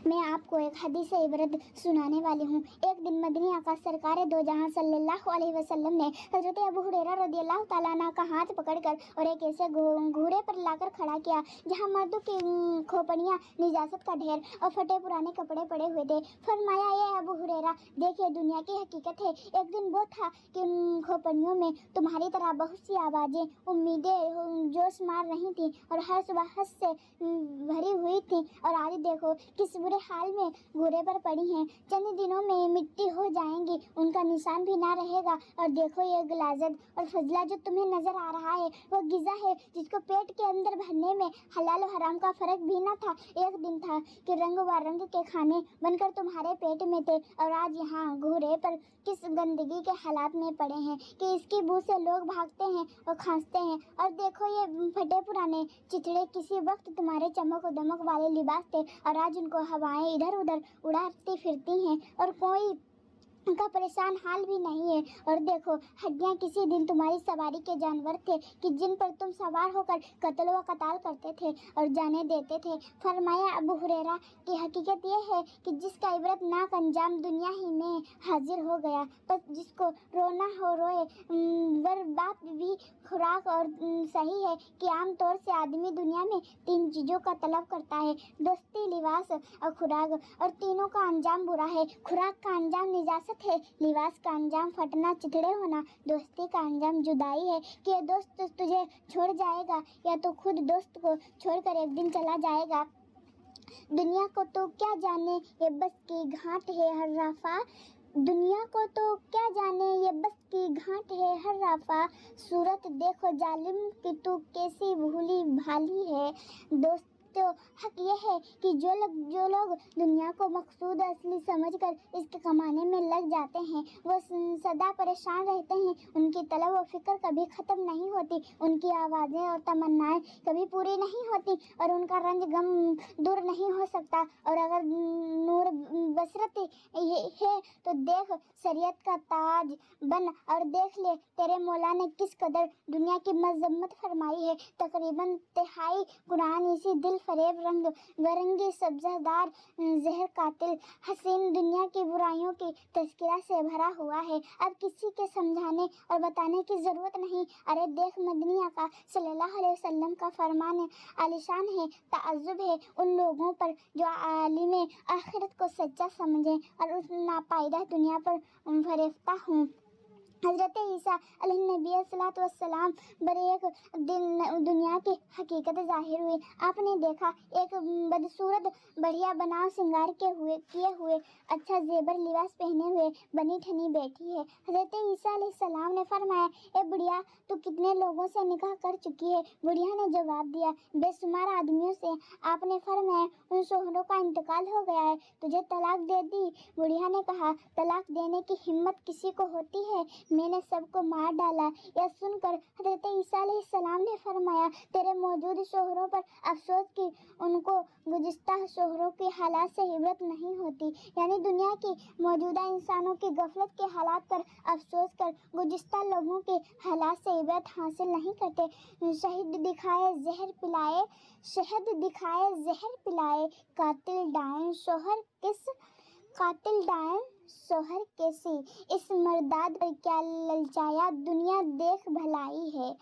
میں آپ کو ایک حدیث عبرت سنانے والی ہوں۔ ایک دن مدنی آقا سرکار دو جہاں صلی اللہ علیہ وسلم نے حضرت ابو ہریرہ رضی اللہ تعالیٰ عنہ کا ہاتھ پکڑ کر اور ایک ایسے گھوڑے پر لا کر کھڑا کیا جہاں مردوں کی کھوپڑیاں، نجاست کا ڈھیر اور پھٹے پرانے کپڑے پڑے ہوئے تھے۔ فرمایا، اے ابو ہریرہ، دیکھیے دنیا کی حقیقت ہے۔ ایک دن وہ تھا کہ ان کھوپڑیوں میں تمہاری طرح بہت سی آوازیں، امیدیں جوش مار رہی تھیں اور ہر صبح حس سے بھری ہوئی تھیں، اور آج دیکھو کس برے حال میں گھوڑے پر پڑی ہیں۔ چند دنوں میں مٹی ہو جائیں گی، ان کا نشان بھی نہ رہے گا۔ اور دیکھو یہ غلاظت اور فضلہ جو تمہیں نظر آ رہا ہے، وہ غذا ہے جس کو پیٹ کے اندر بھرنے میں حلال و حرام کا فرق بھی نہ تھا۔ ایک دن تھا کہ رنگ و رنگ کے کھانے بن کر تمہارے پیٹ میں تھے، اور آج یہاں گھوڑے پر کس گندگی کے حالات میں پڑے ہیں کہ اس کی بو سے لوگ بھاگتے ہیں اور کھانستے ہیں۔ اور دیکھو یہ پھٹے پرانے چتڑے کسی وقت تمہارے چمک و دمک والے لباس تھے، اور آج ان کو ہوائیں ادھر ادھر اڑاتی پھرتی ہیں اور کوئی ان کا پریشان حال بھی نہیں ہے۔ اور دیکھو ہڈیاں کسی دن تمہاری سواری کے جانور تھے کہ جن پر تم سوار ہو کر قتل و قتال کرتے تھے اور جانیں دیتے تھے۔ فرمایا، ابو ہریرہ کی حقیقت یہ ہے کہ جس کا عبرت ناک انجام دنیا ہی میں حاضر ہو گیا، بس جس کو رونا ہو روئے، ور بات بھی خوراک۔ اور صحیح ہے کہ عام طور سے آدمی دنیا میں تین چیزوں کا طلب کرتا ہے: دوستی، لباس اور خوراک، اور تینوں کا انجام برا ہے۔ خوراک کا انجام نجاست ہے، لباس کا انجام پھٹنا، چتڑے ہونا، دوستی کا انجام جدائی ہے کہ یہ دوست تجھے چھوڑ جائے گا یا تو خود دوست کو چھوڑ کر ایک دن چلا جائے گا۔ دنیا کو تو کیا جانے یہ بس کی گھاٹ ہے ہر رفع، دنیا کو تو کیا جانے یہ بس کی گھاٹ ہے ہر رفع، صورت دیکھو ظالم کی تو کیسی بھولی بھالی ہے۔ دوست تو حق یہ ہے کہ جو لوگ دنیا کو مقصود اصلی سمجھ کر اس کے کمانے میں لگ جاتے ہیں، وہ سدا پریشان رہتے ہیں۔ ان کی طلب و فکر کبھی ختم نہیں ہوتی، ان کی آوازیں اور تمنائیں کبھی پوری نہیں ہوتی، اور ان کا رنج غم دور نہیں ہو سکتا۔ اور اگر نور بصیرت ہے تو دیکھ شریعت کا تاج بن اور دیکھ لے تیرے مولا نے کس قدر دنیا کی مذمت فرمائی ہے۔ تقریباً تہائی قرآن اسی دل فریب، رنگ برنگی سبزہ دار، زہر قاتل حسین دنیا کی برائیوں کی تذکرہ سے بھرا ہوا ہے۔ اب کسی کے سمجھانے اور بتانے کی ضرورت نہیں۔ ارے دیکھ مدنی آقا صلی اللہ علیہ وسلم کا فرمان عالیشان ہے، تعجب ہے ان لوگوں پر جو عالم آخرت کو سچا سمجھیں اور اس ناپائیدہ دنیا پر فریفتہ ہوں۔ حضرت عیسیٰ علیہ نبی صلاۃ والسلام پر ایک دن دنیا کی حقیقت ظاہر ہوئی۔ آپ نے دیکھا ایک بدصورت، بڑھیا بناؤ سنگار کیے ہوئے، اچھا زیور لباس پہنے ہوئے بنی ٹھنی بیٹھی ہے۔ حضرت عیسیٰ علیہ السلام نے فرمایا، اے بڑھیا، تو کتنے لوگوں سے نکاح کر چکی ہے؟ بڑھیا نے جواب دیا، بے شمار آدمیوں سے۔ آپ نے فرمایا، ان شوہروں کا انتقال ہو گیا ہے، تجھے طلاق دے دی؟ بڑھیا نے کہا، طلاق دینے کی ہمت کسی کو ہوتی ہے؟ میں نے سب کو مار ڈالا۔ یہ سن کر حضرت عیسیٰ علیہ السلام نے فرمایا، تیرے موجود شوہروں پر افسوس کہ ان کو گزشتہ شوہروں کے حالات سے عبرت نہیں ہوتی، یعنی دنیا کی موجودہ انسانوں کی غفلت کے حالات پر افسوس کر گزشتہ لوگوں کے حالات سے عبرت حاصل نہیں کرتے۔ شہد دکھائے زہر پلائے، قاتل ڈائیں شوہر کیسی، اس مرداد پر کیا للچایا، دنیا دیکھ بھلائی ہے۔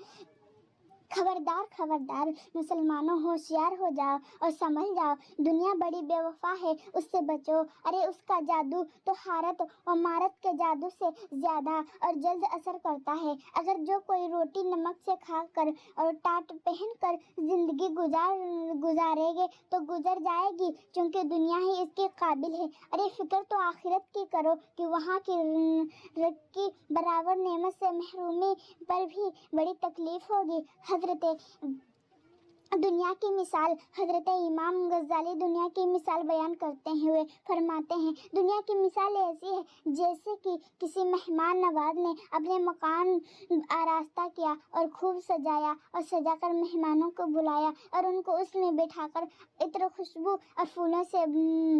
خبردار مسلمانوں، ہوشیار ہو جاؤ اور سنبھل جاؤ، دنیا بڑی بے وفا ہے، اس سے بچو۔ ارے اس کا جادو تو حارت و مارت کے جادو سے زیادہ اور جلد اثر کرتا ہے۔ اگر جو کوئی روٹی نمک سے کھا کر اور ٹاٹ پہن کر زندگی گزارے گے تو گزر جائے گی، چونکہ دنیا ہی اس کے قابل ہے۔ ارے فکر تو آخرت کی کرو کہ وہاں کی رکی برابر نعمت سے محرومی پر بھی بڑی تکلیف ہوگی۔ دنیا کی مثال حضرت امام غزالی دنیا کی مثال بیان کرتے ہوئے فرماتے ہیں، دنیا کی مثال ایسی ہے جیسے کہ کسی مہمان نواز نے اپنے مکان آراستہ کیا اور خوب سجایا اور سجا کر مہمانوں کو بلایا اور ان کو اس میں بٹھا کر عطر و خوشبو اور پھولوں سے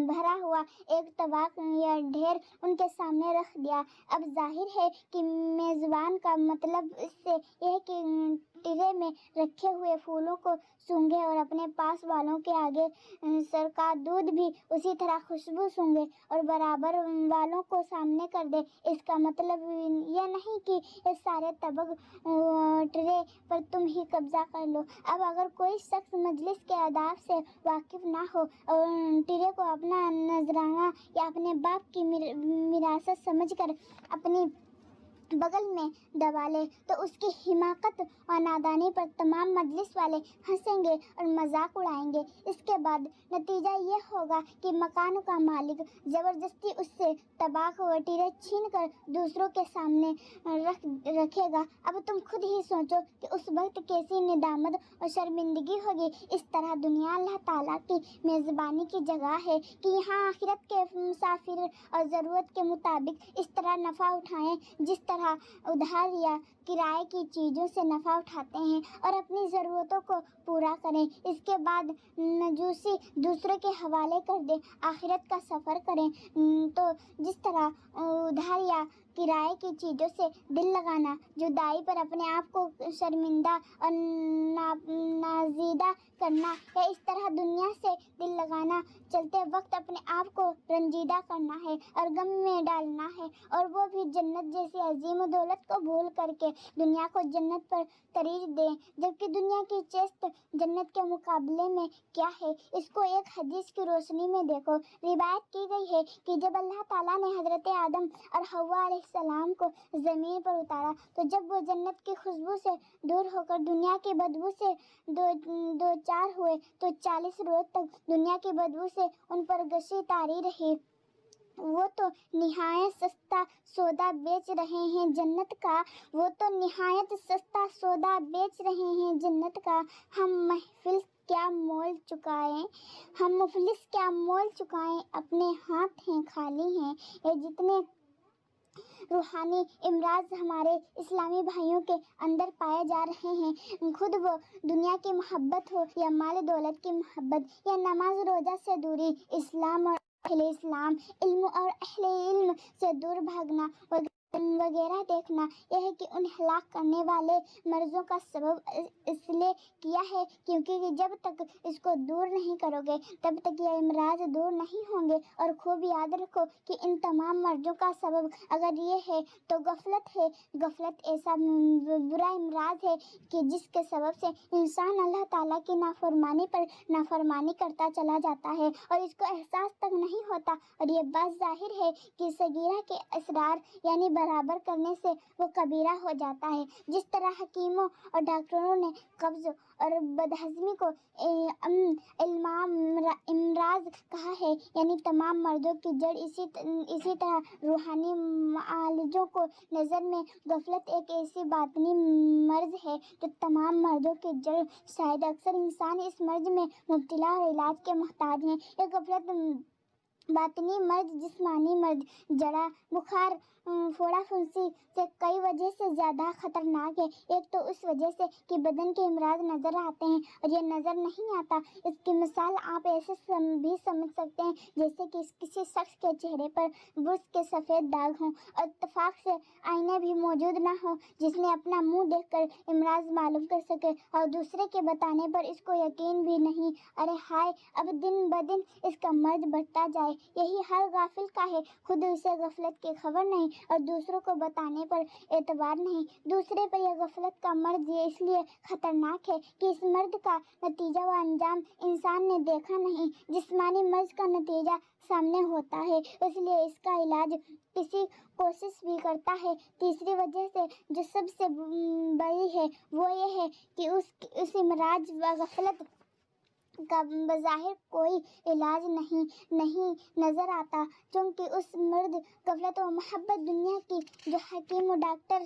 بھرا ہوا ایک طبق یا ڈھیر ان کے سامنے رکھ دیا۔ اب ظاہر ہے کہ میزبان کا مطلب اس سے یہ ہے کہ ٹرے میں رکھے ہوئے پھولوں کو سونگھے اور اپنے پاس والوں کے آگے سرکا دودھ بھی اسی طرح خوشبو سونگھے اور برابر والوں کو سامنے کر دے۔ اس کا مطلب یہ نہیں کہ یہ سارے طبق ٹرے پر تم ہی قبضہ کر لو۔ اب اگر کوئی شخص مجلس کے آداب سے واقف نہ ہو اور ٹرے کو اپنا نذرانہ یا اپنے باپ کی وراثت سمجھ کر اپنی بغل میں دبا لے تو اس کی حماقت اور نادانی پر تمام مجلس والے ہنسیں گے اور مذاق اڑائیں گے۔ اس کے بعد نتیجہ یہ ہوگا کہ مکان کا مالک زبردستی اس سے طباخ و ٹرے چھین کر دوسروں کے سامنے رکھے گا۔ اب تم خود ہی سوچو کہ اس وقت کیسی ندامت اور شرمندگی ہوگی۔ اس طرح دنیا اللہ تعالیٰ کی میزبانی کی جگہ ہے کہ یہاں آخرت کے مسافر اور ضرورت کے مطابق اس طرح نفع اٹھائیں جس طرح ادھار یا کرائے کی چیزوں سے نفع اٹھاتے ہیں اور اپنی ضرورتوں کو پورا کریں۔ اس کے بعد نجوسی دوسروں کے حوالے کر دیں۔ آخرت کا سفر کریں تو جس طرح ادھار یا کرائے کی چیزوں سے دل لگانا جدائی پر اپنے آپ کو شرمندہ اور نازیدہ کرنا ہے، اس طرح دنیا سے دل لگانا چلتے وقت اپنے آپ کو رنجیدہ کرنا ہے اور غم میں ڈالنا ہے، اور وہ بھی جنت جیسی عظیم دولت کو بھول کر کے دنیا کو جنت پر ترجیح دیں، جبکہ دنیا کی چیز جنت کے مقابلے میں کیا ہے۔ اس کو ایک حدیث کی روشنی میں دیکھو۔ روایت کی گئی ہے کہ جب اللہ تعالیٰ نے حضرت آدم اور حوا علیہ السلام کو زمین پر اتارا تو جب وہ جنت کی خوشبو سے دور ہو کر دنیا کی بدبو سے دوچار ہوئے تو 40 روز تک دنیا کی بدبو سے ان پر غشی طاری رہی۔ وہ تو نہایت سستا سودا بیچ رہے ہیں جنت کا، وہ تو نہایت سستا سودا بیچ رہے ہیں جنت کا۔ ہم مفلس کیا مول چکائیں، اپنے ہاتھ ہیں خالی ہیں۔ یہ جتنے روحانی امراض ہمارے اسلامی بھائیوں کے اندر پائے جا رہے ہیں، خود وہ دنیا کی محبت ہو یا مال دولت کی محبت یا نماز روزہ سے دوری، اسلام اور اہل اسلام، علم اور اہل علم سے دور بھاگنا وغیرہ، دیکھنا یہ ہے کہ ان ہلاک کرنے والے مرضوں کا سبب اس لیے کیا ہے کیونکہ جب تک اس کو دور نہیں کرو گے تب تک یہ امراض دور نہیں ہوں گے۔ اور خوب یاد رکھو کہ ان تمام مرضوں کا سبب اگر یہ ہے تو غفلت ہے۔ غفلت ایسا برا امراض ہے کہ جس کے سبب سے انسان اللہ تعالیٰ کی نافرمانی پر نافرمانی کرتا چلا جاتا ہے اور اس کو احساس تک نہیں ہوتا، اور یہ بات ظاہر ہے کہ صغیرہ کے اصرار یعنی برابر کرنے سے وہ کبیرہ ہو جاتا ہے۔ جس طرح حکیموں اور ڈاکٹروں نے قبض اور بدہضمی کو امراض کہا ہے، یعنی تمام مرضوں کی جڑ، اسی طرح روحانی معالجوں کو نظر میں غفلت ایک ایسی باطنی مرض ہے جو تمام مرضوں کی جڑ۔ شاید اکثر انسان اس مرض میں مبتلا اور علاج کے محتاج ہیں۔ یہ غفلت باطنی مرض جسمانی مرض، جڑا بخار، پھوڑا پھنسی سے کئی وجہ سے زیادہ خطرناک ہے۔ ایک تو اس وجہ سے کہ بدن کے امراض نظر آتے ہیں اور یہ نظر نہیں آتا۔ اس کی مثال آپ ایسے بھی سمجھ سکتے ہیں جیسے کہ کسی شخص کے چہرے پر برس کے سفید داغ ہوں اور اتفاق سے آئینہ بھی موجود نہ ہو جس میں اپنا منہ دیکھ کر امراض معلوم کر سکے، اور دوسرے کے بتانے پر اس کو یقین بھی نہیں۔ ارے ہائے، اب دن بدن اس کا مرض بڑھتا جائے۔ یہی حال غافل کا ہے، خود اسے غفلت کی خبر نہیں اور دوسروں کو بتانے پر اعتبار نہیں۔ دوسرے پر یہ غفلت کا مرض یہ اس لیے خطرناک ہے کہ اس مرض کا نتیجہ و انجام انسان نے دیکھا نہیں۔ جسمانی مرض کا نتیجہ سامنے ہوتا ہے، اس لیے اس کا علاج کسی کوشش بھی کرتا ہے۔ تیسری وجہ سے جو سب سے بڑی ہے وہ یہ ہے کہ اس امراض و غفلت کا بظاہر کوئی علاج نہیں نظر آتا، چونکہ اس مرض غفلت و محبت دنیا کی جو حکیم و ڈاکٹر